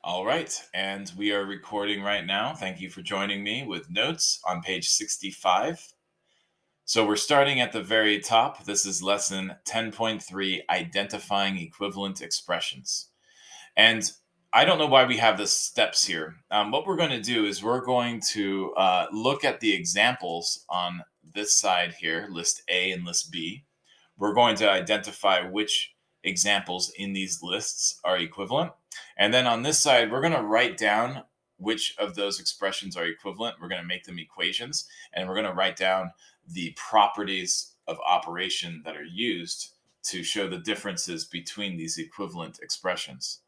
All right, and we are recording right now. Thank you for joining me with notes on page 65. So we're starting at the very top. This is lesson 10.3, identifying equivalent expressions. And I don't know why we have the steps here. What we're going to do is we're going to look at the examples on this side here, list A and list B. We're going to identify which examples in these lists are equivalent. And then on this side, we're going to write down which of those expressions are equivalent. We're going to make them equations, and we're going to write down the properties of operation that are used to show the differences between these equivalent expressions.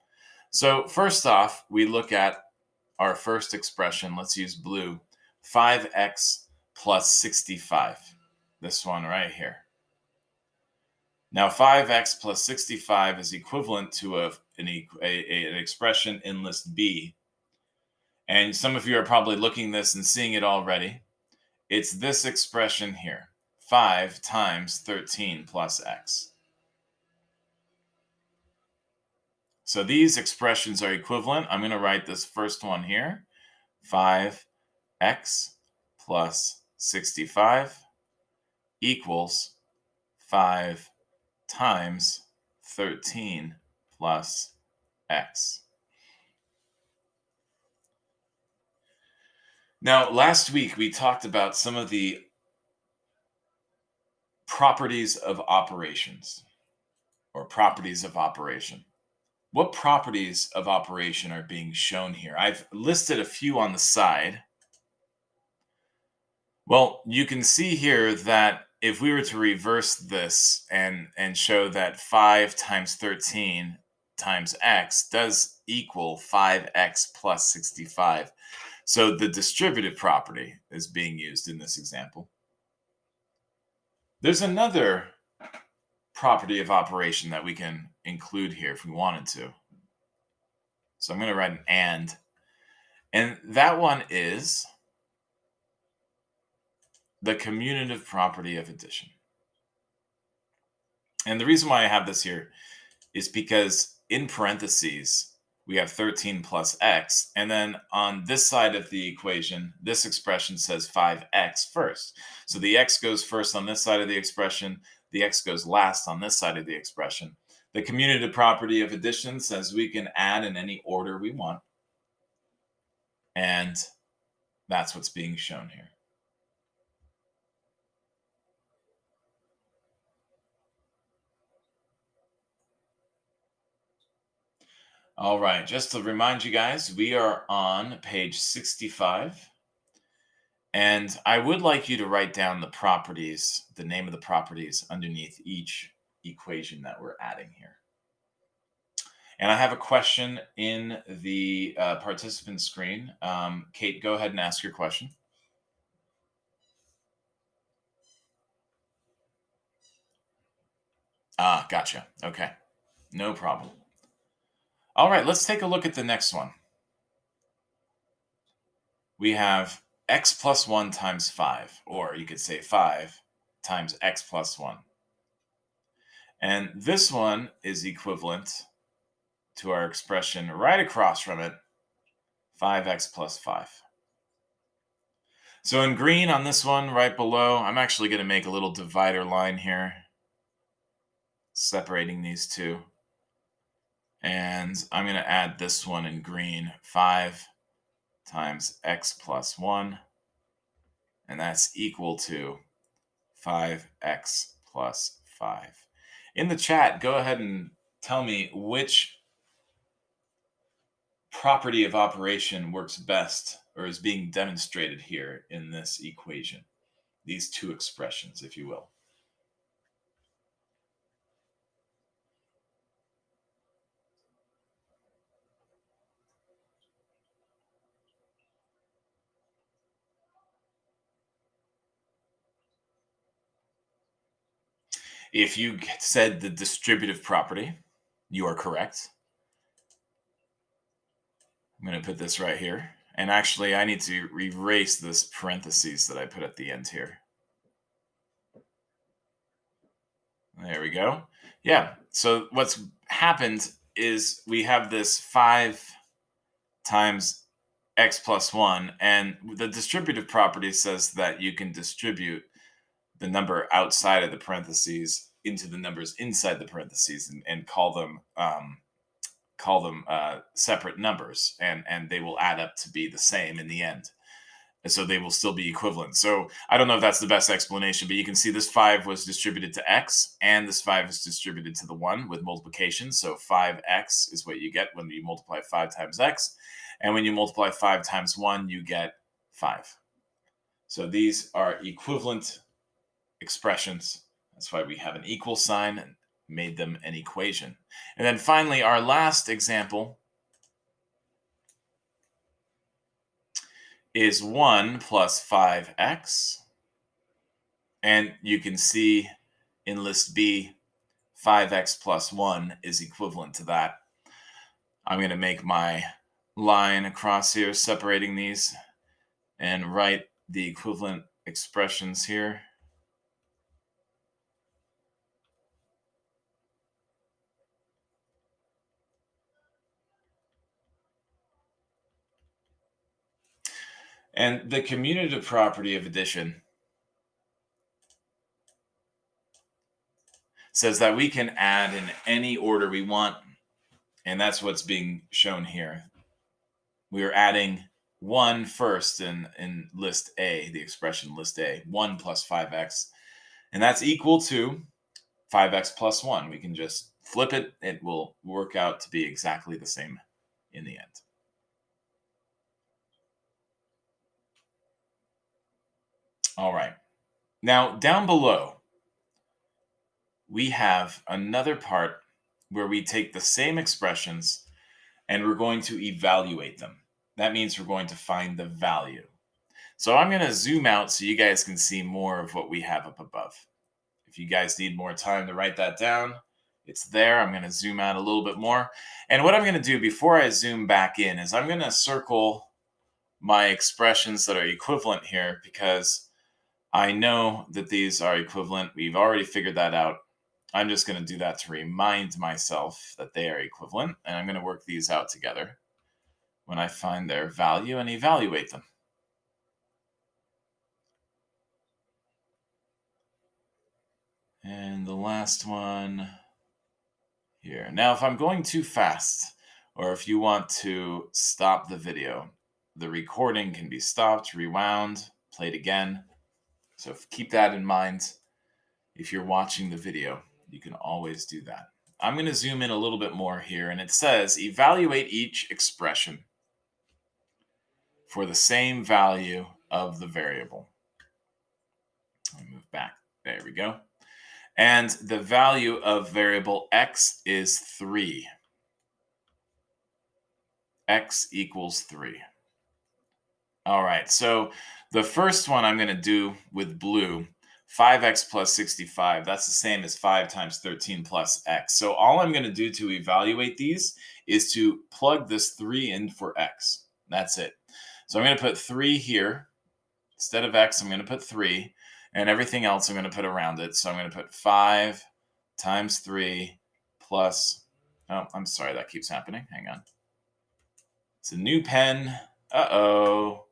So first off, we look at our first expression. Let's use blue, 5x plus 65. This one right here. Now 5x plus 65 is equivalent to an expression in list B. And some of you are probably looking this and seeing it already. It's this expression here, 5 times 13 plus x. So these expressions are equivalent. I'm going to write this first one here, 5x plus 65 equals 5 times 13 plus x. Now, last week we talked about some of the properties of operations or properties of operation. What properties of operation are being shown here? I've listed a few on the side. Well, you can see here that if we were to reverse this and show that 5 times 13 times x does equal 5x plus 65. So the distributive property is being used in this example. There's another property of operation that we can include here if we wanted to. So I'm going to write an and that one is the commutative property of addition. And the reason why I have this here is because in parentheses, we have 13 plus x. And then on this side of the equation, this expression says 5x first. So the x goes first on this side of the expression. The x goes last on this side of the expression. The commutative property of addition says we can add in any order we want. And that's what's being shown here. All right, just to remind you guys, we are on page 65. And I would like you to write down the properties, the name of the properties underneath each equation that we're adding here. And I have a question in the participant screen. Kate, go ahead and ask your question. Ah, gotcha. Okay, no problem. All right, let's take a look at the next one. We have x plus 1 times 5, or you could say 5 times x plus 1. And this one is equivalent to our expression right across from it, 5x plus 5. So in green on this one right below, I'm actually going to make a little divider line here, separating these two. And I'm going to add this one in green, 5 times x plus 1. And that's equal to 5x plus 5. In the chat, go ahead and tell me which property of operation works best or is being demonstrated here in this equation, these two expressions, if you will. If you said the distributive property, you are correct. I'm going to put this right here. And actually, I need to erase this parentheses that I put at the end here. There we go. Yeah. So what's happened is we have this 5 times x plus 1. And the distributive property says that you can distribute the number outside of the parentheses into the numbers inside the parentheses and call them separate numbers, and they will add up to be the same in the end. And so they will still be equivalent. So I don't know if that's the best explanation, but you can see this 5 was distributed to x, and this 5 is distributed to the 1 with multiplication. So 5x is what you get when you multiply 5 times x. And when you multiply 5 times 1, you get 5. So these are equivalent expressions. That's why we have an equal sign and made them an equation. And then finally, our last example is 1 plus 5x. And you can see in list B, 5x plus 1 is equivalent to that. I'm going to make my line across here separating these and write the equivalent expressions here. And the commutative property of addition says that we can add in any order we want, and that's what's being shown here. We are adding 1 first in list A, the expression list A, 1 plus 5x, and that's equal to 5x plus 1. We can just flip it. It will work out to be exactly the same in the end. All right. Now, down below, we have another part where we take the same expressions and we're going to evaluate them. That means we're going to find the value. So I'm going to zoom out so you guys can see more of what we have up above. If you guys need more time to write that down, it's there. I'm going to zoom out a little bit more. And what I'm going to do before I zoom back in is I'm going to circle my expressions that are equivalent here because I know that these are equivalent. We've already figured that out. I'm just going to do that to remind myself that they are equivalent. And I'm going to work these out together when I find their value and evaluate them. And the last one here. Now, if I'm going too fast, or if you want to stop the video, the recording can be stopped, rewound, played again. So keep that in mind. If you're watching the video, you can always do that. I'm going to zoom in a little bit more here, and it says evaluate each expression for the same value of the variable. Let me move back. There we go. And the value of variable x is 3. X equals 3. All right, so the first one I'm going to do with blue, 5x plus 65. That's the same as 5 times 13 plus x. So all I'm going to do to evaluate these is to plug this 3 in for x. That's it. So I'm going to put 3 here. Instead of x, I'm going to put 3. And everything else I'm going to put around it. So I'm going to put 5 times 3 plus, oh, I'm sorry, that keeps happening. Hang on. It's a new pen. Uh-oh.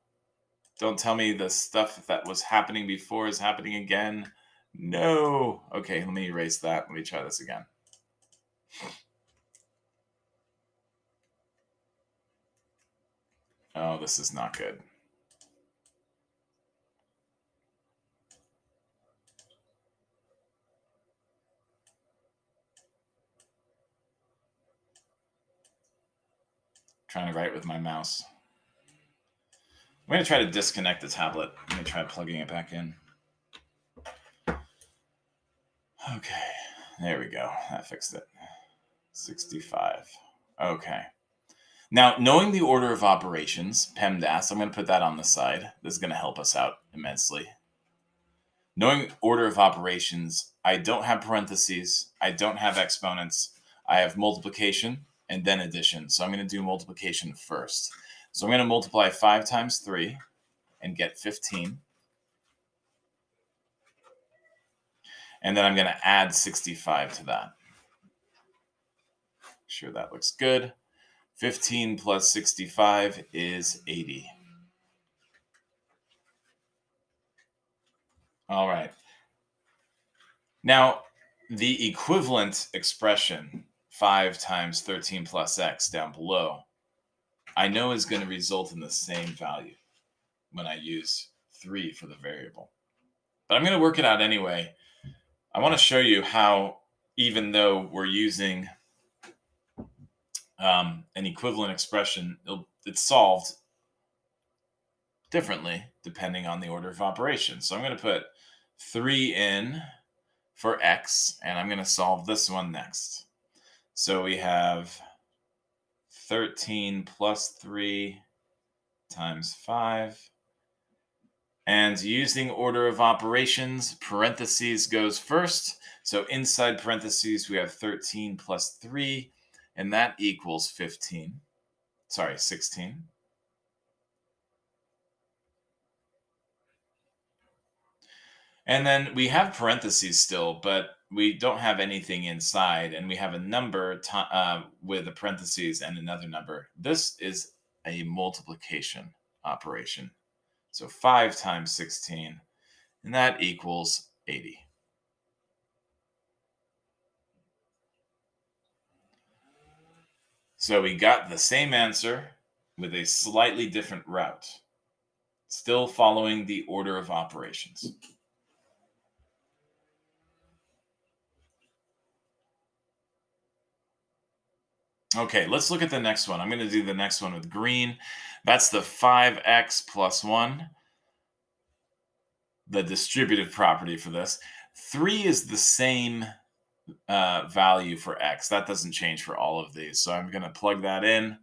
Don't tell me the stuff that was happening before is happening again. No. Okay, let me erase that. Let me try this again. Oh, this is not good. Trying to write with my mouse. I'm going to try to disconnect the tablet. Let me try plugging it back in. Okay, there we go. That fixed it. 65. Okay. Now, knowing the order of operations, PEMDAS, I'm going to put that on the side. This is going to help us out immensely. Knowing order of operations, I don't have parentheses. I don't have exponents. I have multiplication and then addition. So I'm going to do multiplication first. So I'm going to multiply 5 times 3 and get 15. And then I'm going to add 65 to that. Sure that looks good. 15 plus 65 is 80. All right. Now, the equivalent expression, 5 times 13 plus x down below, I know is going to result in the same value when I use 3 for the variable. But I'm going to work it out anyway. I want to show you how, even though we're using an equivalent expression, it's solved differently depending on the order of operations. So I'm going to put 3 in for x, and I'm going to solve this one next. So we have 13 plus 3 times 5. And using order of operations, parentheses goes first. So inside parentheses, we have 13 plus 3, and that equals 15. Sorry, 16. And then we have parentheses still, but we don't have anything inside, and we have a number with a parentheses and another number. This is a multiplication operation. So 5 times 16, and that equals 80. So we got the same answer with a slightly different route, still following the order of operations. Okay, let's look at the next one. I'm going to do the next one with green. That's the 5x plus 1, the distributive property for this. 3 is the same value for x. That doesn't change for all of these. So I'm going to plug that in,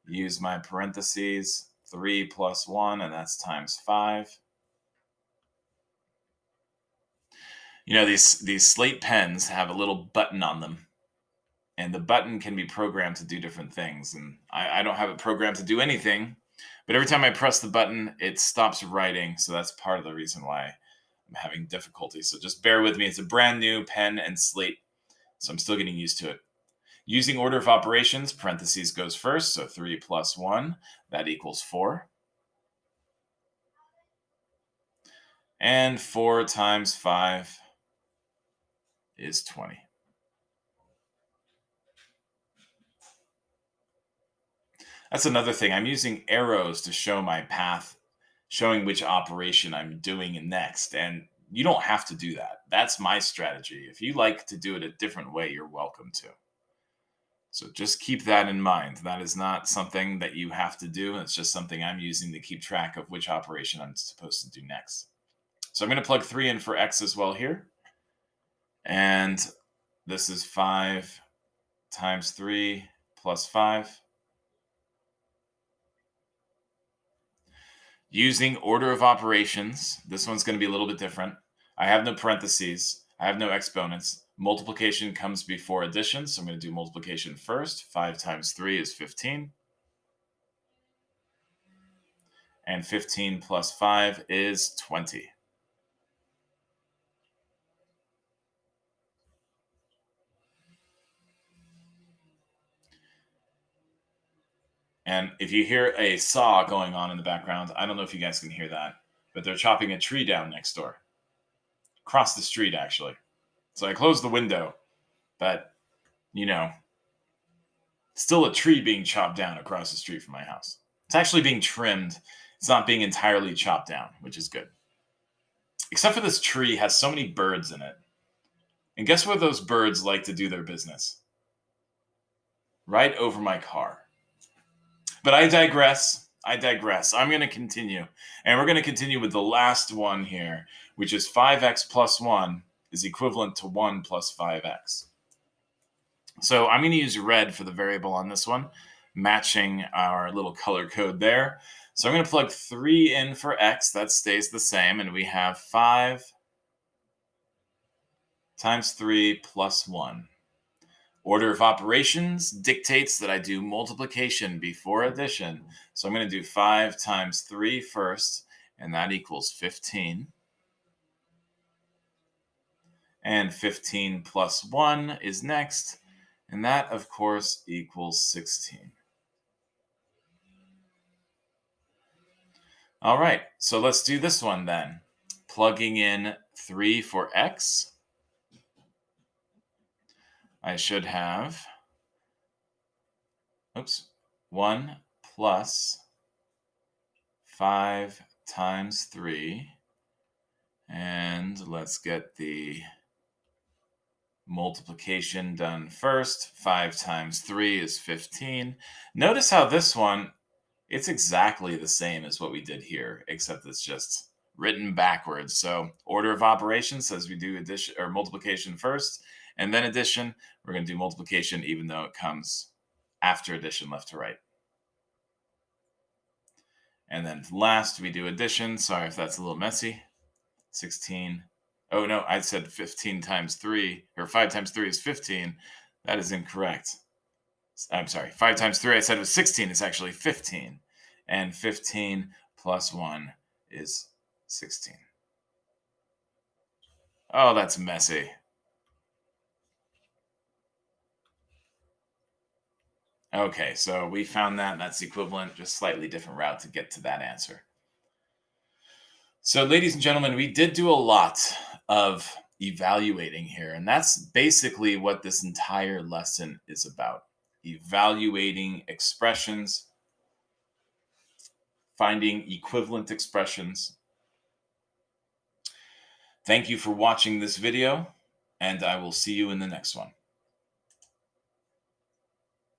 use my parentheses, 3 plus 1, and that's times 5. You know, these slate pens have a little button on them, and the button can be programmed to do different things. And I don't have it programmed to do anything, but every time I press the button, it stops writing. So that's part of the reason why I'm having difficulty. So just bear with me. It's a brand new pen and slate, so I'm still getting used to it. Using order of operations, parentheses goes first. So 3 plus 1, that equals 4. And 4 times 5 is 20. That's another thing. I'm using arrows to show my path, showing which operation I'm doing next. And you don't have to do that. That's my strategy. If you like to do it a different way, you're welcome to. So just keep that in mind. That is not something that you have to do. It's just something I'm using to keep track of which operation I'm supposed to do next. So I'm going to plug 3 in for x as well here. And this is 5 times 3 plus 5. Using order of operations, this one's going to be a little bit different. I have no parentheses. I have no exponents. Multiplication comes before addition, so I'm going to do multiplication first. 5 times 3 is 15. And 15 plus 5 is 20. And if you hear a saw going on in the background, I don't know if you guys can hear that, but they're chopping a tree down next door. Across the street, actually. So I closed the window, but, you know, still a tree being chopped down across the street from my house. It's actually being trimmed. It's not being entirely chopped down, which is good. Except for this tree has so many birds in it. And guess where those birds like to do their business? Right over my car. But I digress. I'm going to continue. And we're going to continue with the last one here, which is 5x plus 1 is equivalent to 1 plus 5x. So I'm going to use red for the variable on this one, matching our little color code there. So I'm going to plug 3 in for x. That stays the same. And we have 5 times 3 plus 1. Order of operations dictates that I do multiplication before addition. So I'm going to do 5 times 3 first, and that equals 15. And 15 plus 1 is next, and that, of course, equals 16. All right, so let's do this one then. Plugging in 3 for x, I should have, oops, 1 plus 5 times 3. And let's get the multiplication done first. 5 times 3 is 15. Notice how this one, it's exactly the same as what we did here, except it's just written backwards. So order of operations says we do addition or multiplication first, and then addition. We're going to do multiplication even though it comes after addition left to right. And then last we do addition. Sorry if that's a little messy. 16. Oh no, I said 15 times 3, or 5 times 3 is 15. That is incorrect. I'm sorry, 5 times 3, I said it was 16. It's actually 15. And 15 plus 1 is 16. Oh, that's messy. Okay, so we found that. That's equivalent, just slightly different route to get to that answer. So, ladies and gentlemen, we did do a lot of evaluating here, and that's basically what this entire lesson is about. Evaluating expressions, finding equivalent expressions. Thank you for watching this video, and I will see you in the next one.